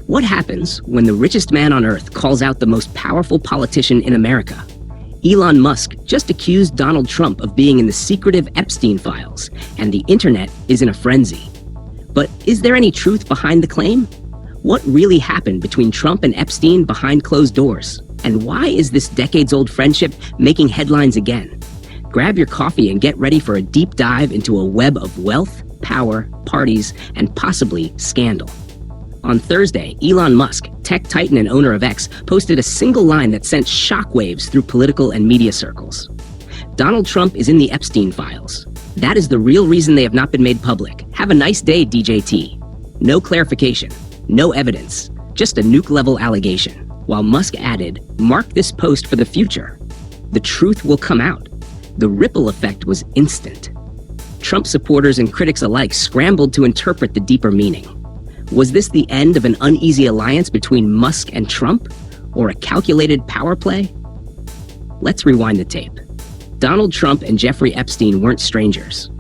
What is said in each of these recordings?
What happens when the richest man on earth calls out the most powerful politician in America? Elon Musk just accused Donald Trump of being in the secretive Epstein files, and the internet is in a frenzy. But is there any truth behind the claim? What really happened between Trump and Epstein behind closed doors? And why is this decades-old friendship making headlines again? Grab your coffee and get ready for a deep dive into a web of wealth, power, parties, and possibly scandal. On Thursday, Elon Musk, tech titan and owner of X, posted a single line that sent shockwaves through political and media circles. Donald Trump is in the Epstein files. That is the real reason they have not been made public. Have a nice day, DJT. No clarification, no evidence, just a nuke-level allegation. While Musk added, "Mark this post for the future. The truth will come out." The ripple effect was instant. Trump supporters and critics alike scrambled to interpret the deeper meaning. Was this the end of an uneasy alliance between Musk and Trump, or a calculated power play? Let's rewind the tape. Donald Trump and Jeffrey Epstein weren't strangers.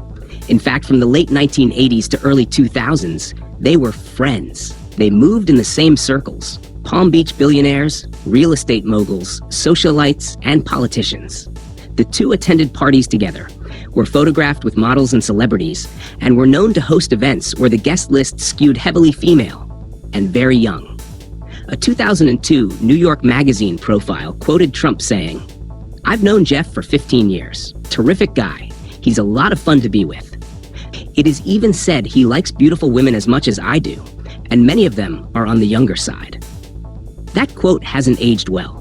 In fact, from the late 1980s to early 2000s, they were friends. They moved in the same circles: Palm Beach billionaires, real estate moguls, socialites, and politicians. The two attended parties together, were photographed with models and celebrities, and were known to host events where the guest list skewed heavily female and very young. A 2002 New York Magazine profile quoted Trump saying, "I've known Jeff for 15 years. Terrific guy. He's a lot of fun to be with. It is even said he likes beautiful women as much as I do, and many of them are on the younger side." That quote hasn't aged well.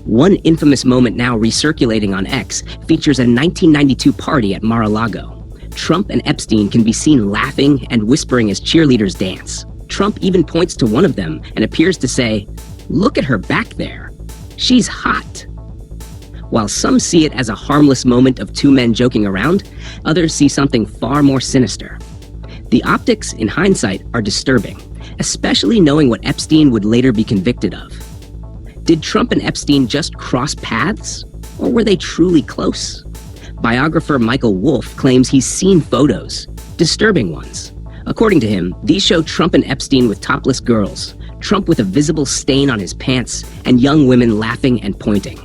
One infamous moment now recirculating on X features a 1992 party at Mar-a-Lago. Trump and Epstein can be seen laughing and whispering as cheerleaders dance. Trump even points to one of them and appears to say, "Look at her back there. She's hot." While some see it as a harmless moment of two men joking around, others see something far more sinister. The optics, in hindsight, are disturbing, especially knowing what Epstein would later be convicted of. Did Trump and Epstein just cross paths, or were they truly close? Biographer Michael Wolff claims he's seen photos, disturbing ones. According to him, these show Trump and Epstein with topless girls, Trump with a visible stain on his pants, and young women laughing and pointing.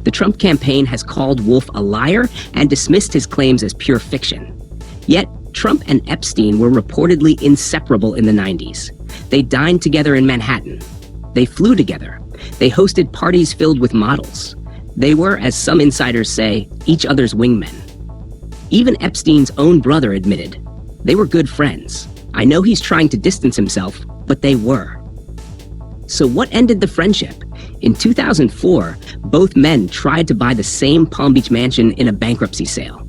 The Trump campaign has called Wolff a liar and dismissed his claims as pure fiction. Yet, Trump and Epstein were reportedly inseparable in the 90s. They dined together in Manhattan. They flew together. They hosted parties filled with models. They were, as some insiders say, each other's wingmen. Even Epstein's own brother admitted, "They were good friends. I know he's trying to distance himself, but they were." So what ended the friendship? In 2004, both men tried to buy the same Palm Beach mansion in a bankruptcy sale.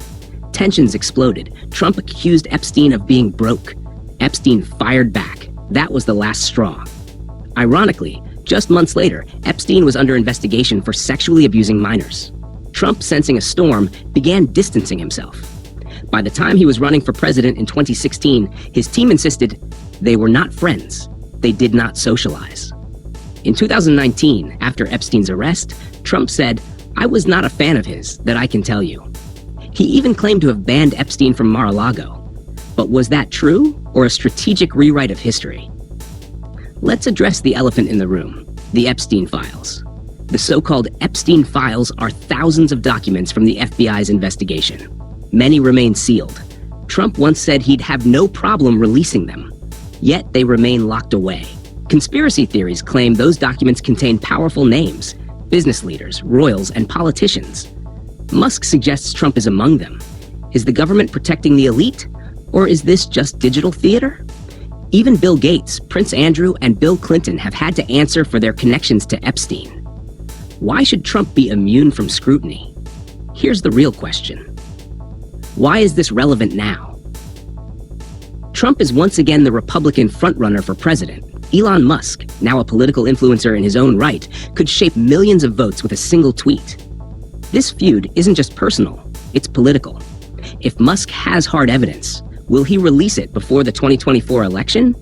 Tensions exploded. Trump accused Epstein of being broke. Epstein fired back. That was the last straw. Ironically, just months later, Epstein was under investigation for sexually abusing minors. Trump, sensing a storm, began distancing himself. By the time he was running for president in 2016, his team insisted they were not friends. They did not socialize. In 2019, after Epstein's arrest, Trump said, "I was not a fan of his, that I can tell you." He even claimed to have banned Epstein from Mar-a-Lago. But was that true, or a strategic rewrite of history? Let's address the elephant in the room, the Epstein files. The so-called Epstein files are thousands of documents from the FBI's investigation. Many remain sealed. Trump once said he'd have no problem releasing them, yet they remain locked away. Conspiracy theories claim those documents contain powerful names, business leaders, royals, and politicians. Musk suggests Trump is among them. Is the government protecting the elite, or is this just digital theater? Even Bill Gates, Prince Andrew, and Bill Clinton have had to answer for their connections to Epstein. Why should Trump be immune from scrutiny? Here's the real question. Why is this relevant now? Trump is once again the Republican frontrunner for president. Elon Musk, now a political influencer in his own right, could shape millions of votes with a single tweet. This feud isn't just personal, it's political. If Musk has hard evidence, will he release it before the 2024 election?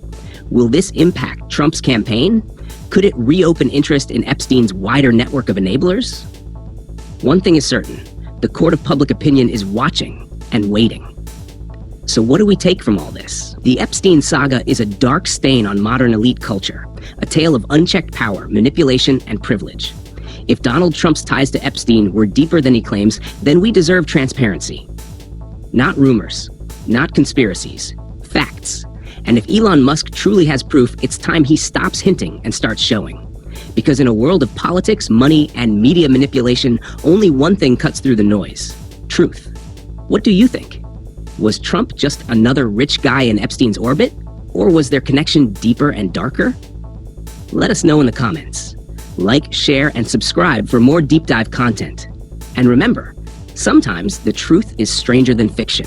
Will this impact Trump's campaign? Could it reopen interest in Epstein's wider network of enablers? One thing is certain, the court of public opinion is watching and waiting. So what do we take from all this? The Epstein saga is a dark stain on modern elite culture, a tale of unchecked power, manipulation, and privilege. If Donald Trump's ties to Epstein were deeper than he claims, then we deserve transparency. Not rumors, not conspiracies, facts. And if Elon Musk truly has proof, it's time he stops hinting and starts showing. Because in a world of politics, money, and media manipulation, only one thing cuts through the noise: truth. What do you think? Was Trump just another rich guy in Epstein's orbit? Or was their connection deeper and darker? Let us know in the comments. Like, share, and subscribe for more deep dive content. And remember, sometimes the truth is stranger than fiction.